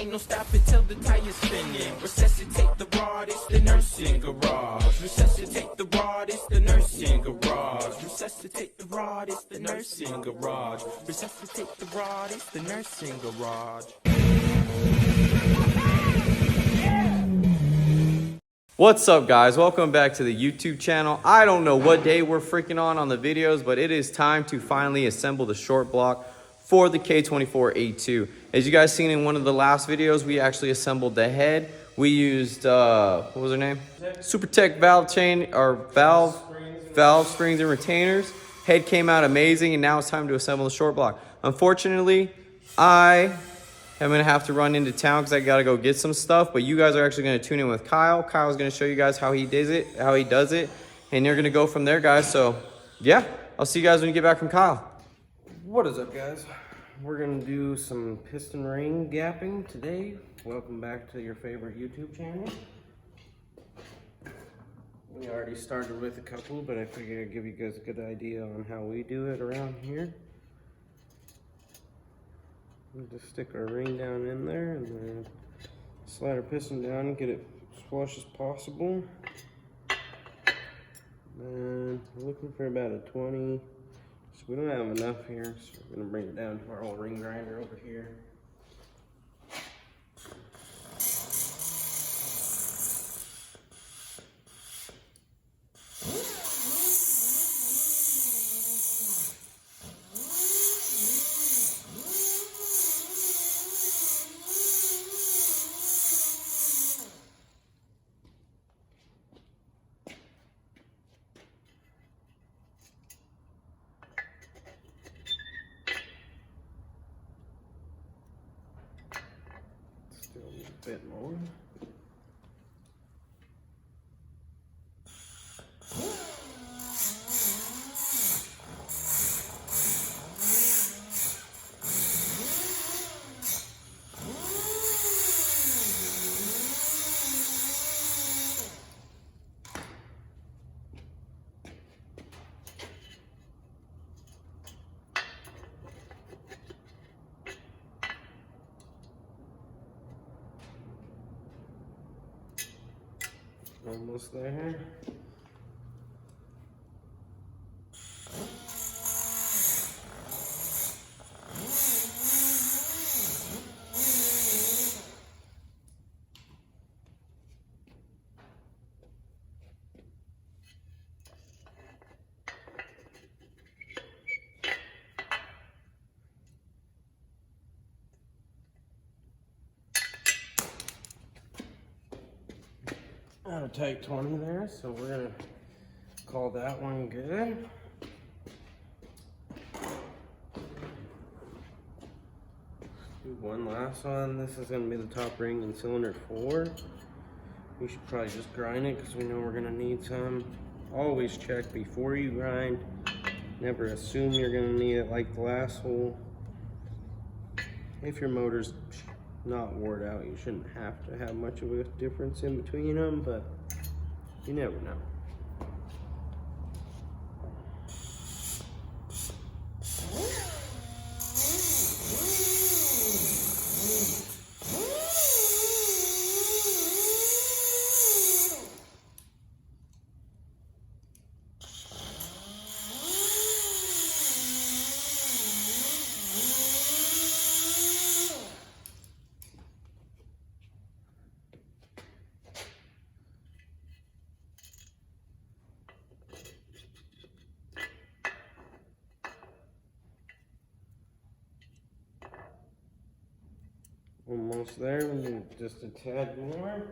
Ain't no stopping till the tire's spinning. Resuscitate the rod, it's the nursing garage. Resuscitate the rod, it's the nursing garage. Resuscitate the rod, it's the nursing garage. Resuscitate the rod, it's the nursing garage. What's up, guys? Welcome back to the YouTube channel. I don't know what day we're freaking on the videos, but it is time to finally assemble the short block for the K24A2. As you guys seen in one of the last videos, we actually assembled the head. We used what was her name? SuperTech valve chain or valve springs and retainers. Head came out amazing, and now it's time to assemble the short block. Unfortunately, I'm gonna have to run into town because I gotta go get some stuff, but you guys are actually gonna tune in with Kyle. Kyle's gonna show you guys how he does it, and you're gonna go from there, guys. So yeah, I'll see you guys when you get back from Kyle. What is up, guys? We're gonna do some piston ring gapping today. Welcome back to your favorite YouTube channel. We already started with a couple, but I figured I'd give you guys a good idea on how we do it around here. We'll just stick our ring down in there and then slide our piston down and get it as flush as possible. And we're looking for about a 20. So we don't have enough here, so we're gonna bring it down to our old ring grinder over here. Still need a bit more. Almost there. Out of tight 20 there, so we're gonna call that one good. Do one last one. This is gonna be the top ring in cylinder 4. We should probably just grind it because we know we're gonna need some. Always check before you grind. Never assume you're gonna need it like the last hole. If your motor's not wore out, you shouldn't have to have much of a difference in between them, but you never know. Almost there, we need just a tad more.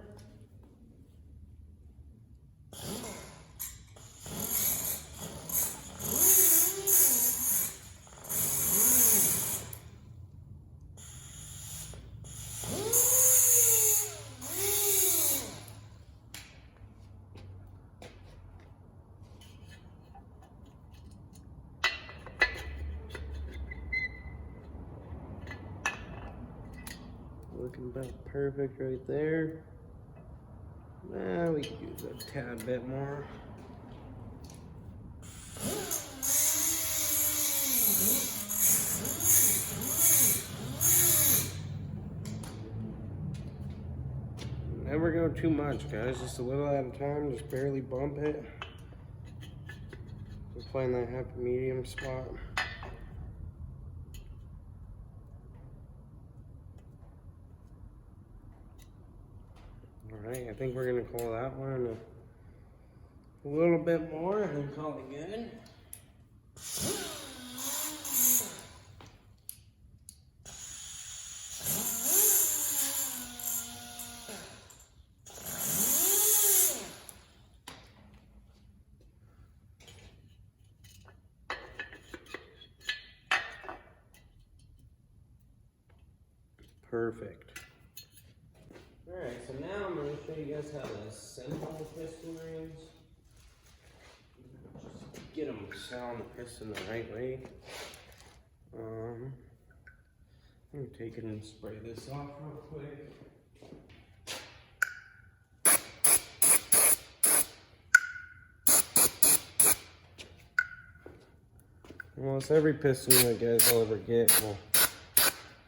Looking about perfect right there. Now we can use a tad bit more. Never go too much, guys. Just a little at a time. Just barely bump it. Just find that happy medium spot. Alright, I think we're going to call that one a little bit more and then call it good. Perfect. Alright, so now I'm going to show you guys how to assemble piston rings. Just get them sound the piston the right way. I'm going to take it and spray this off real quick. Almost every piston that guys will ever get will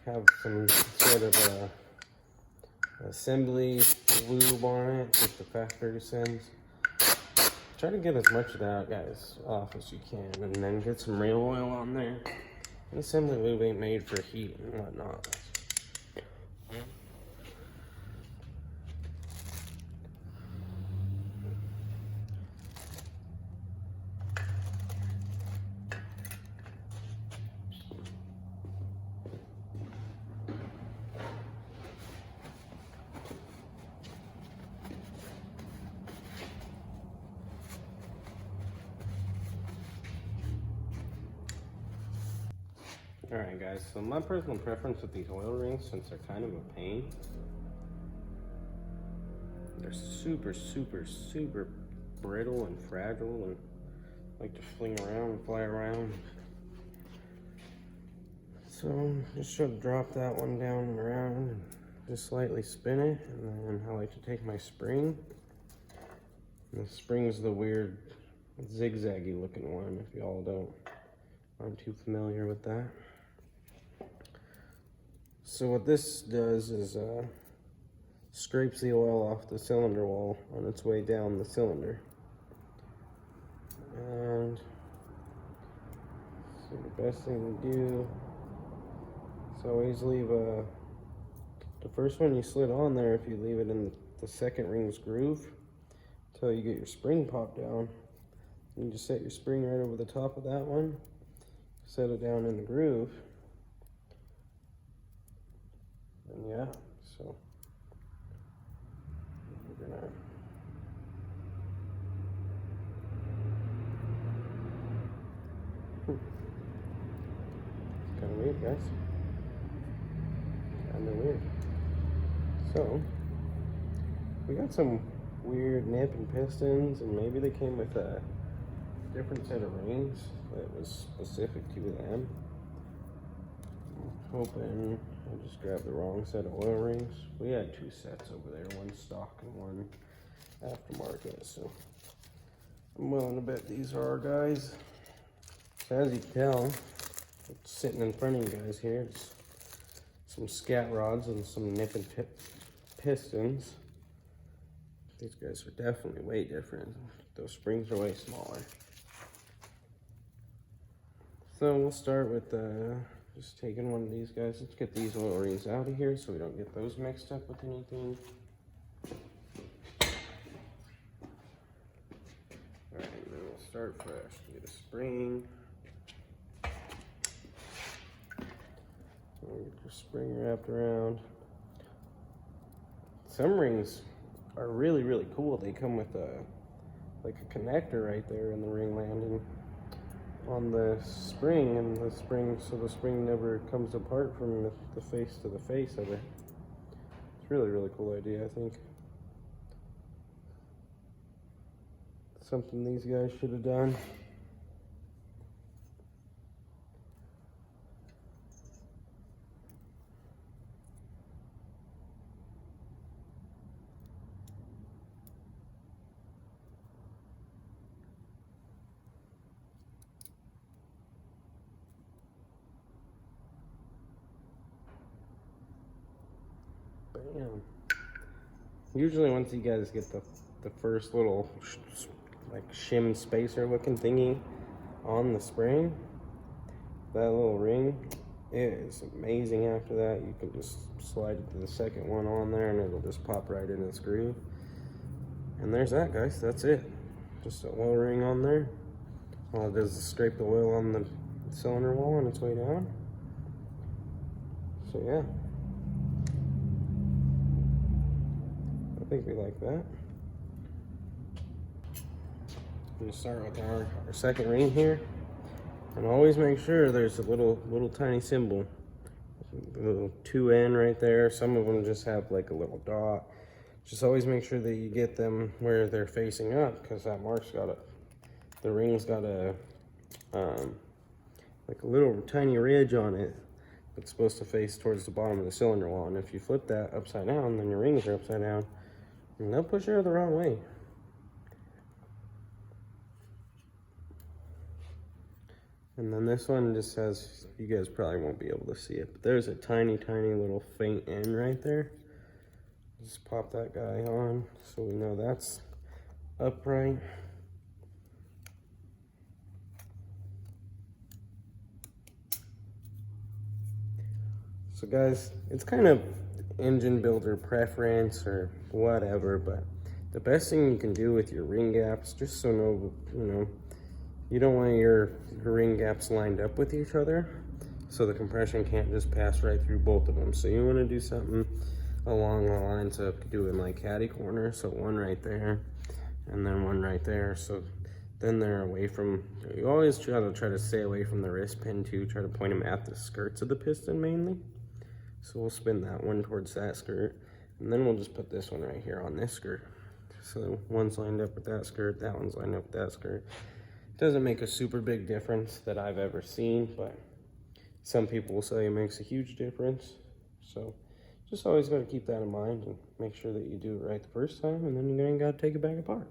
have some sort of a assembly lube on it with the factory sends. Try to get as much of that, guys, off as you can, and then get some real oil on there. And assembly lube ain't made for heat and whatnot. Alright guys, so my personal preference with these oil rings, since they're kind of a pain, they're super brittle and fragile and like to fling around and fly around. So just should drop that one down and around and just slightly spin it, and then I like to take my spring. And the spring's the weird zigzaggy looking one, if y'all aren't too familiar with that. So what this does is scrapes the oil off the cylinder wall on its way down the cylinder. And so the best thing to do is always leave the first one you slid on there, if you leave it in the second ring's groove until you get your spring popped down. You just set your spring right over the top of that one, set it down in the groove. And yeah, so we're gonna it's kind of weird, guys. Kind of weird. So we got some weird nip and pistons, and maybe they came with a different set of rings that was specific to them. I'm hoping I just grabbed the wrong set of oil rings. We had two sets over there, one stock and one aftermarket, so I'm willing to bet these are our guys. So as you can tell, sitting in front of you guys here, it's some scat rods and some nip and pistons. These guys are definitely way different. Those springs are way smaller. So we'll start with just taking one of these guys. Let's get these oil rings out of here so we don't get those mixed up with anything. Alright, then we'll start fresh. Get a spring. Get your spring wrapped around. Some rings are really cool. They come with like a connector right there in the ring landing on the spring, and the spring, so the spring never comes apart from the face to the face of it. It's really cool idea, I think. Something these guys should have done. Bam. Usually once you guys get the first little like shim spacer looking thingy on the spring, that little ring, it is amazing. After that, you can just slide it to the second one on there and it'll just pop right in the screw. And there's that, guys. That's it. Just an oil ring on there. All it does is scrape the oil on the cylinder wall on its way down. So yeah, I think we like that. I'm gonna start with our second ring here, and always make sure there's a little tiny symbol, a little 2N right there. Some of them just have like a little dot. Just always make sure that you get them where they're facing up, because that mark's got the ring's got a like a little tiny ridge on it that's supposed to face towards the bottom of the cylinder wall. And if you flip that upside down, then your rings are upside down, and they'll push air the wrong way. And then this one just has, you guys probably won't be able to see it, but there's a tiny little faint end right there. Just pop that guy on so we know that's upright. So guys, it's kind of engine builder preference or whatever, but the best thing you can do with your ring gaps, just so you don't want your ring gaps lined up with each other, so the compression can't just pass right through both of them. So you want to do something along the lines of doing like caddy corner, so one right there and then one right there, so then they're away from, you always try to stay away from the wrist pin too. Try to point them at the skirts of the piston mainly. So we'll spin that one towards that skirt, and then we'll just put this one right here on this skirt. So one's lined up with that skirt, that one's lined up with that skirt. It doesn't make a super big difference that I've ever seen, but some people will say it makes a huge difference. So just always got to keep that in mind and make sure that you do it right the first time, and then you ain't got to take it back apart.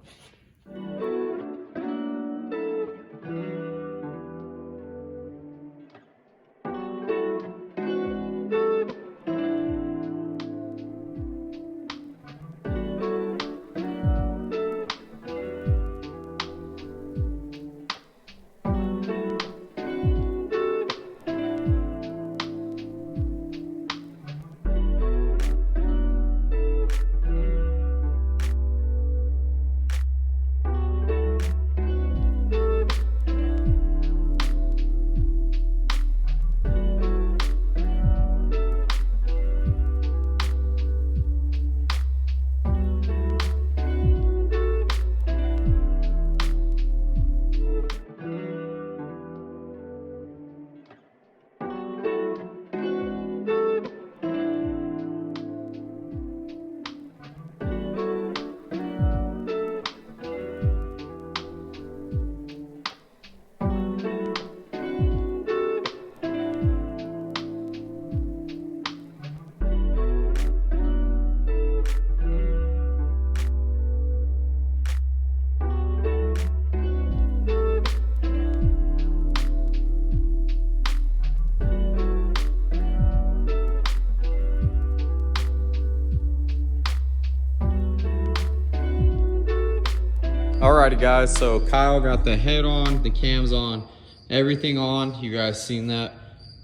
Alrighty guys, so Kyle got the head on, the cams on, everything on. You guys seen that.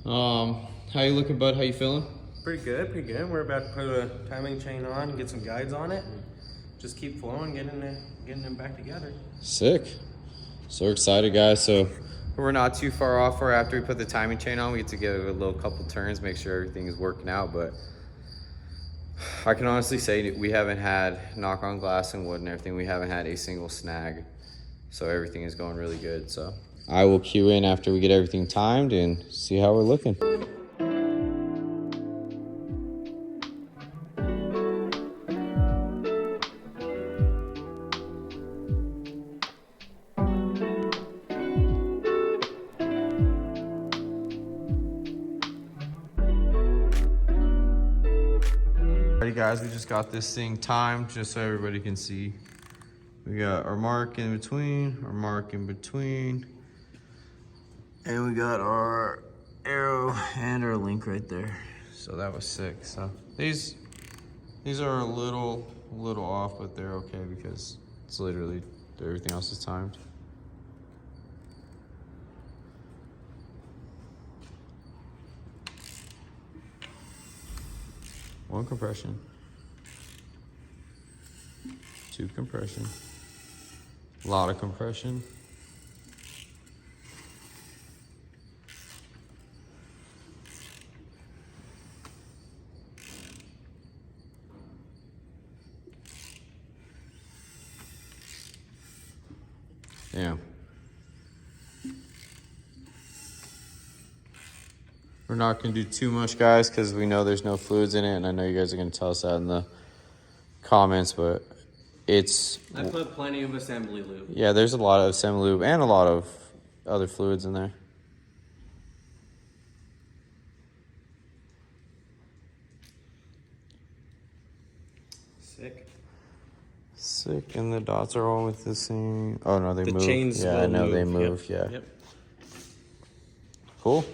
How you looking, bud? How you feeling? Pretty good, pretty good. We're about to put a timing chain on and get some guides on it. Just keep flowing, getting them back together. Sick. So excited, guys. So we're not too far off. Or after we put the timing chain on, we get to give it a little couple turns, make sure everything is working out. But I can honestly say we haven't had, knock on glass and wood and everything, we haven't had a single snag. So everything is going really good. So I will cue in after we get everything timed and see how we're looking. Alrighty guys, we just got this thing timed just so everybody can see. We got our mark in between, our mark in between, and we got our arrow and our link right there. So that was sick. So these These are a little off, but they're okay because it's literally everything else is timed. One compression. 2 compression. A lot of compression. Damn. We're not gonna do too much, guys, because we know there's no fluids in it, and I know you guys are gonna tell us that in the comments, but it's... I put plenty of assembly lube. Yeah, there's a lot of assembly lube and a lot of other fluids in there. Sick, and the dots are all with the same... Oh, no, they move. The chains yeah, I know move. they move, Yep. yeah. Yep. Cool.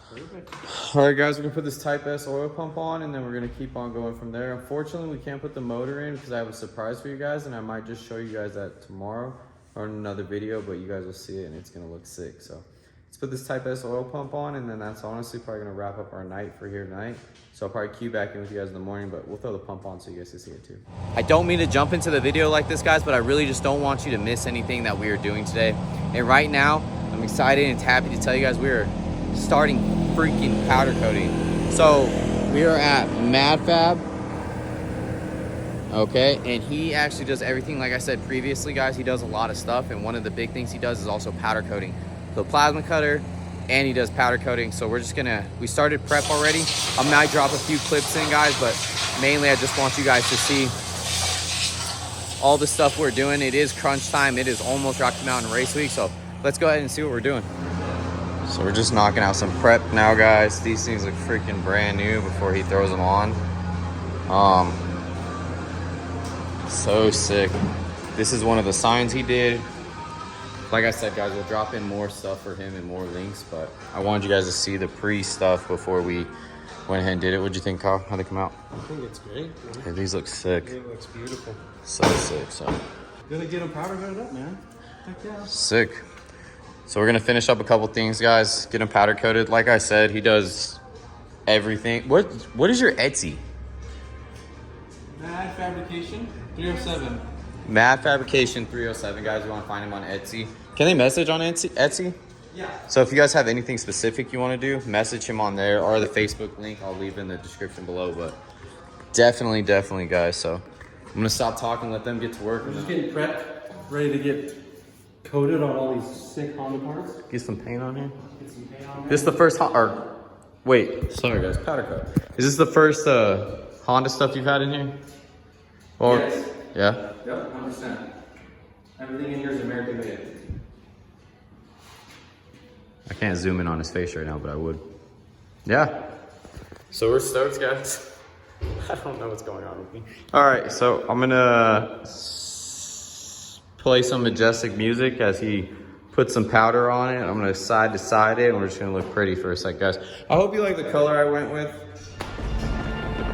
Perfect. All right, guys, we're gonna put this Type S oil pump on, and then we're gonna keep on going from there. Unfortunately, we can't put the motor in because I have a surprise for you guys, and I might just show you guys that tomorrow or in another video, but you guys will see it, and it's gonna look sick. So let's put this Type S oil pump on, and then that's honestly probably gonna wrap up our night for here tonight. So I'll probably cue back in with you guys in the morning, but we'll throw the pump on so you guys can see it too. I don't mean to jump into the video like this, guys, but I really just don't want you to miss anything that we are doing today. And right now, I'm excited and happy to tell you guys we are starting freaking powder coating. So we are at Mad Fab, okay, and he actually does everything. Like I said previously, guys, he does a lot of stuff, and one of the big things he does is also powder coating. So plasma cutter, and he does powder coating. So we're just gonna, we started prep already. I might drop a few clips in, guys, but mainly I just want you guys to see all the stuff we're doing. It is crunch time. It is almost Rocky Mountain Race Week, so let's go ahead and see what we're doing. So we're just knocking out some prep now, guys. These things look freaking brand new before he throws them on. So sick. This is one of the signs he did. Like I said, guys, we'll drop in more stuff for him and more links, but I wanted you guys to see the pre-stuff before we went ahead and did it. What'd you think, Kyle? How'd they come out? I think it's great. Hey, these look sick. It looks beautiful. So sick, so. Gonna get them powder coated up, man. Heck yeah. Sick. So we're gonna finish up a couple things, guys. Get him powder coated. Like I said, he does everything. What is your Etsy? Mad Fabrication 307. Mad Fabrication 307, guys. You want to find him on Etsy. Can they message on Etsy? Yeah. So if you guys have anything specific you want to do, message him on there, or the Facebook link I'll leave in the description below. But definitely, guys. So I'm gonna stop talking, let them get to work. We're just getting prepped, ready to get coated on all these sick Honda parts. Get some paint on here. Get some paint on there. This is the first wait, sorry guys, powder coat. Is this the first Honda stuff you've had in here? Or Yes. yeah? Yep, 100%. Everything in here is American made. I can't zoom in on his face right now, but I would. Yeah. So we're stoked, guys. I don't know what's going on with me. All right, so I'm gonna play some majestic music as he puts some powder on it. I'm gonna side to side it, and we're just gonna look pretty for a sec, guys. I hope you like the color I went with.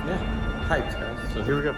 Yeah, hyped, guys. So here we go.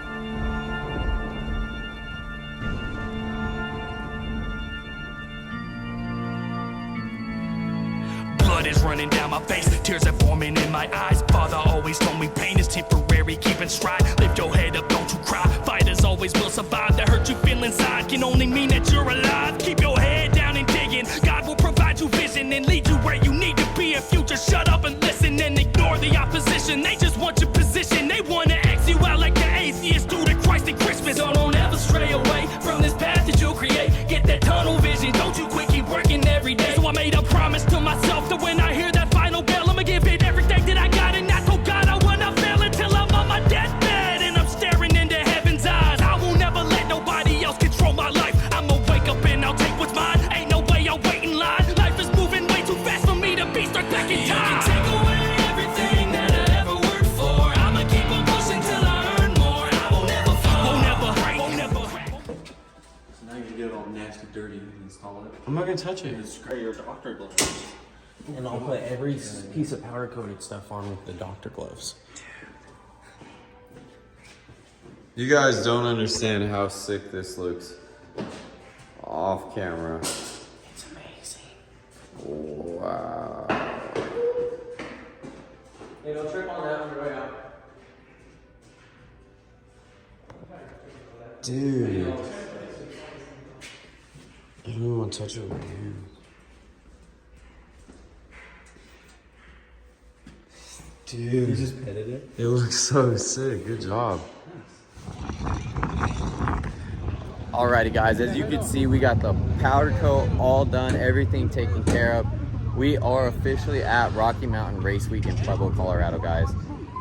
Blood is running down my face, tears are forming in my eyes. Father always told me pain is temporary, keep in stride. Lift your head up, don't you cry. Fighters always will survive. The hurt you feel inside can only mean that you're alive. Keep your head down and digging. God will provide you vision and lead you where you need to be. If you just shut up and listen and ignore the opposition, they just want your position. They want to X you out like the atheist do to Christ at Christmas. So don't ever stray away from this path that you'll create. Get that tunnel vision, don't you quit, keep working every day. So I made a promise to myself that when I hear that final bell, I'ma give it everything that I got. And I told God I will not fail until I'm on my deathbed and I'm staring into heaven's eyes. I will never let nobody else control my life. I'ma wake up and I'll take what's mine. Ain't no way I'll wait in line. Life is moving way too fast for me to be stuck back in time. You can take away everything that I ever worked for. I'ma keep on pushing till I earn more. I won't ever fall. Won't never. So now you get it all nasty, dirty, and install it. I'm not gonna touch it. And spray your doctor gloves. And I'll put every piece of powder coated stuff on with the doctor gloves. You guys don't understand how sick this looks off camera. It's amazing. Wow. Hey, don't trip on that on your way out. Dude. I don't even want to touch it with my hands. Dude. You just petted it? It looks so sick. Good job. Alrighty guys, as you can see, we got the powder coat all done, everything taken care of. We are officially at Rocky Mountain Race Week in Pueblo, Colorado, guys.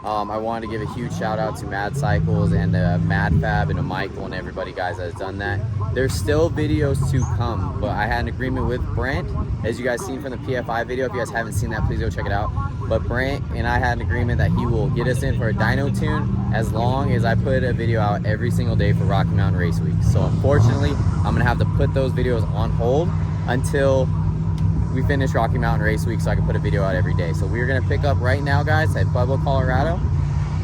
I wanted to give a huge shout out to Mad Cycles and Mad Fab and to Michael and everybody, guys, that has done that. There's still videos to come, but I had an agreement with Brent, as you guys seen from the PFI video. If you guys haven't seen that, please go check it out. But Brent and I had an agreement that he will get us in for a dyno tune as long as I put a video out every single day for Rocky Mountain Race Week. So unfortunately, I'm gonna have to put those videos on hold until we finish Rocky Mountain Race Week so I can put a video out every day. So we're gonna pick up right now, guys, at Pueblo, Colorado.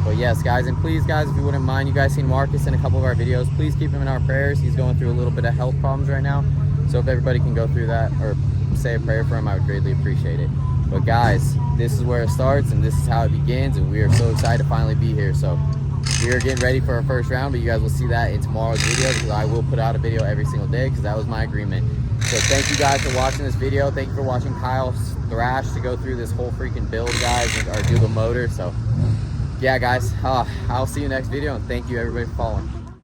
But yes, guys, and please, guys, if you wouldn't mind, you guys seen Marcus in a couple of our videos, please keep him in our prayers. He's going through a little bit of health problems right now. So if everybody can go through that or say a prayer for him, I would greatly appreciate it. But guys, this is where it starts and this is how it begins, and we are so excited to finally be here. So we are getting ready for our first round, but you guys will see that in tomorrow's video, because I will put out a video every single day, because that was my agreement. So thank you guys for watching this video. Thank you for watching Kyle thrash to go through this whole freaking build, guys, or do the motor. So yeah, guys, I'll see you next video, and thank you everybody for following.